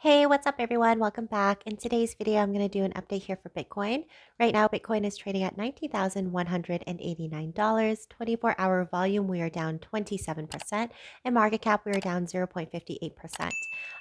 Hey, what's up everyone? Welcome back. In today's video, I'm going to do an update here for Bitcoin. Right now, Bitcoin is trading at $19,189. 24-hour volume, we are down 27%, and market cap, we are down 0.58%.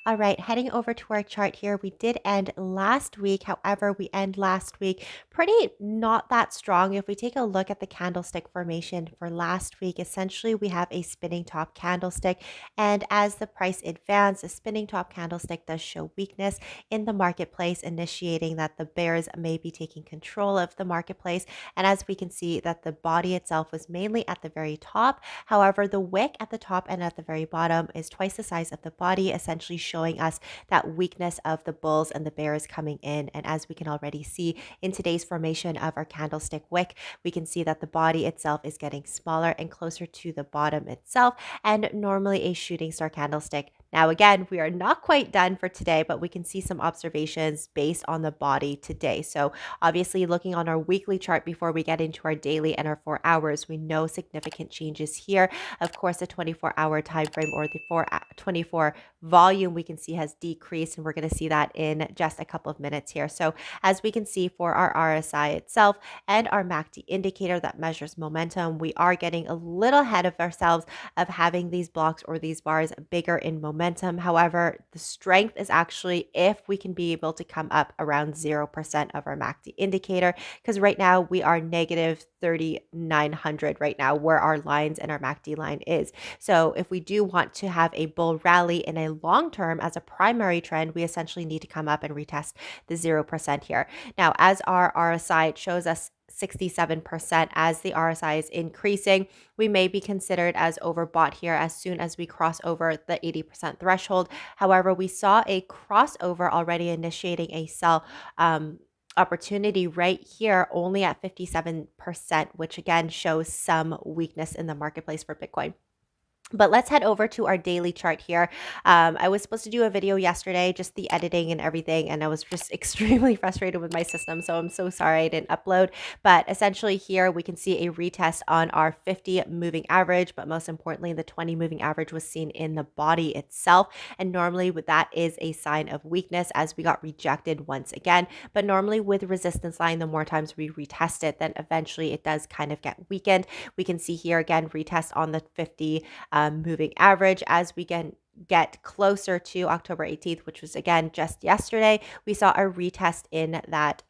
All right, heading over to our chart here, we did end last week. However, we end last week pretty not that strong. If we take a look at the candlestick formation for last week, essentially we have a spinning top candlestick. And as the price advanced, the spinning top candlestick does show weakness in the marketplace, initiating that the bears may be taking control of the marketplace. And as we can see that the body itself was mainly at the very top. However, the wick at the top and at the very bottom is twice the size of the body, essentially showing us that weakness of the bulls and the bears coming in. And as we can already see in today's formation of our candlestick wick, we can see that the body itself is getting smaller and closer to the bottom itself, and normally a shooting star candlestick. Now, again, we are not quite done for today, but we can see some observations based on the body today. So obviously looking on our weekly chart before we get into our daily and our 4 hours, we know significant changes here. Of course, the 24-hour time frame or the 24 volume we can see has decreased, and we're going to see that in just a couple of minutes here. So as we can see for our RSI itself and our MACD indicator that measures momentum, we are getting a little ahead of ourselves of having these blocks or these bars bigger in momentum. However, the strength is actually if we can be able to come up around 0% of our MACD indicator, because right now we are negative 3,900 right now where our lines and our MACD line is. So if we do want to have a bull rally in a long term as a primary trend, we essentially need to come up and retest the 0% here. Now, as our RSI shows us 67% as the RSI is increasing, we may be considered as overbought here as soon as we cross over the 80% threshold. However, we saw a crossover already initiating a sell opportunity right here only at 57%, which again shows some weakness in the marketplace for Bitcoin. But let's head over to our daily chart here. I was supposed to do a video yesterday, just the editing and everything, and I was just extremely frustrated with my system. So I'm so sorry I didn't upload. But essentially here we can see a retest on our 50 moving average, but most importantly, the 20 moving average was seen in the body itself. And normally that is a sign of weakness as we got rejected once again. But normally with resistance line, the more times we retest it, then eventually it does kind of get weakened. We can see here again, retest on the 50 moving average as we get closer to October 18th, which was again just yesterday. We saw a retest in that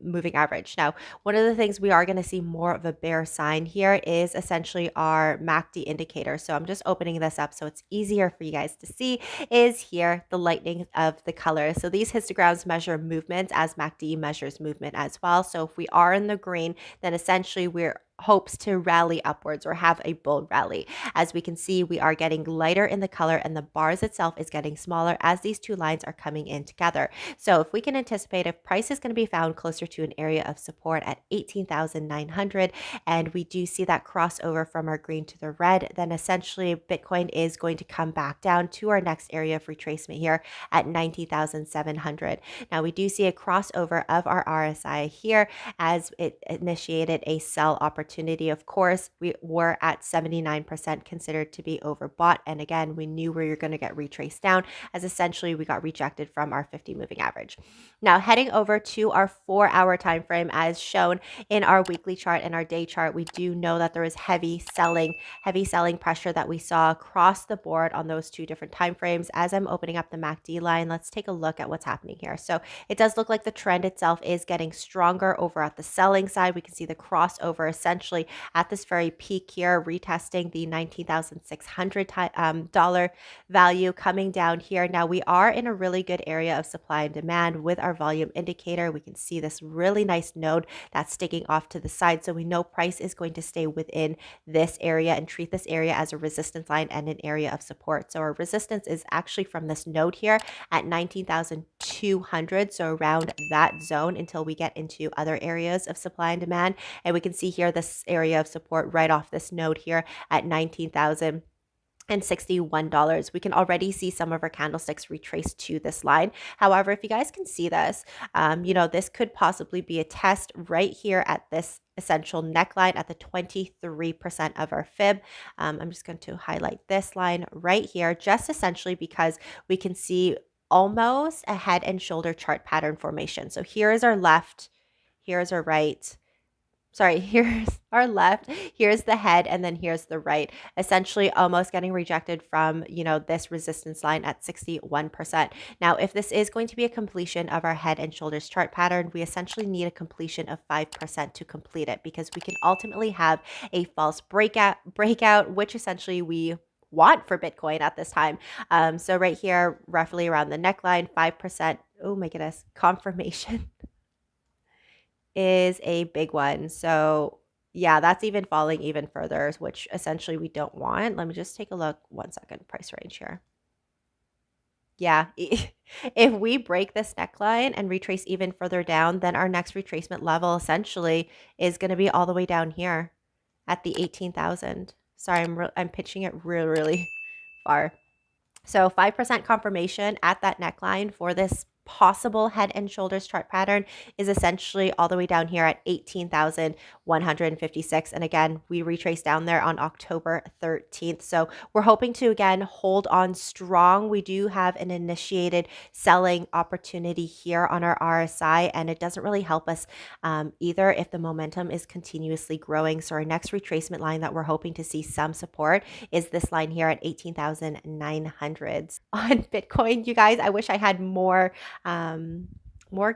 moving average. Now, one of the things we are going to see more of a bear sign here is essentially our MACD indicator. So I'm just opening this up so it's easier for you guys to see, is here the lightning of the color. So these histograms measure movements as MACD measures movement as well. So if we are in the green, then essentially we're hopes to rally upwards or have a bull rally. As we can see, we are getting lighter in the color and the bars itself is getting smaller as these two lines are coming in together. So if we can anticipate if price is going to be found closer to an area of support at 18,900, and we do see that crossover from our green to the red, then essentially Bitcoin is going to come back down to our next area of retracement here at 19,700. Now we do see a crossover of our RSI here as it initiated a sell opportunity. Of course, we were at 79% considered to be overbought. And again, we knew where you're going to get retraced down as essentially we got rejected from our 50 moving average. Now heading over to our 4-hour time frame as shown in our weekly chart and our day chart, we do know that there is heavy selling pressure that we saw across the board on those two different time frames. As I'm opening up the MACD line, let's take a look at what's happening here. So it does look like the trend itself is getting stronger over at the selling side. We can see the crossover essentially at this very peak here, retesting the $19,600 value coming down here. Now we are in a really good area of supply and demand with our volume indicator. We can see this really nice node that's sticking off to the side. So we know price is going to stay within this area and treat this area as a resistance line and an area of support. So our resistance is actually from this node here at 19,200. So around that zone until we get into other areas of supply and demand. And we can see here this area of support right off this node here at 19,000 and $61. We can already see some of our candlesticks retrace to this line. However, if you guys can see this, this could possibly be a test right here at this essential neckline at the 23% of our fib. I'm just going to highlight this line right here, just essentially because we can see almost a head and shoulder chart pattern formation. So here is our left, here's our right. Sorry, here's our left, here's the head, and then here's the right, essentially almost getting rejected from, this resistance line at 61%. Now, if this is going to be a completion of our head and shoulders chart pattern, we essentially need a completion of 5% to complete it, because we can ultimately have a false breakout, which essentially we want for Bitcoin at this time. So right here, roughly around the neckline, 5%, oh my goodness, confirmation is a big one. So yeah, that's even falling even further, which essentially we don't want. Let me just take a look. 1 second, price range here. Yeah, if we break this neckline and retrace even further down, then our next retracement level essentially is going to be all the way down here at the 18,000. Sorry, I'm pitching it really far. So 5% confirmation at that neckline for this possible head and shoulders chart pattern is essentially all the way down here at 18,156. And again, we retrace down there on October 13th. So we're hoping to, again, hold on strong. We do have an initiated selling opportunity here on our RSI, and it doesn't really help us either if the momentum is continuously growing. So our next retracement line that we're hoping to see some support is this line here at 18,900 on Bitcoin. You guys, I wish I had more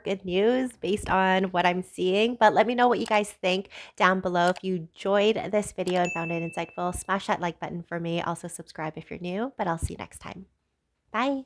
good news based on what I'm seeing, but let me know what you guys think down below. If you enjoyed this video and found it insightful, smash that like button for me. Also subscribe if you're new, but I'll see you next time. Bye.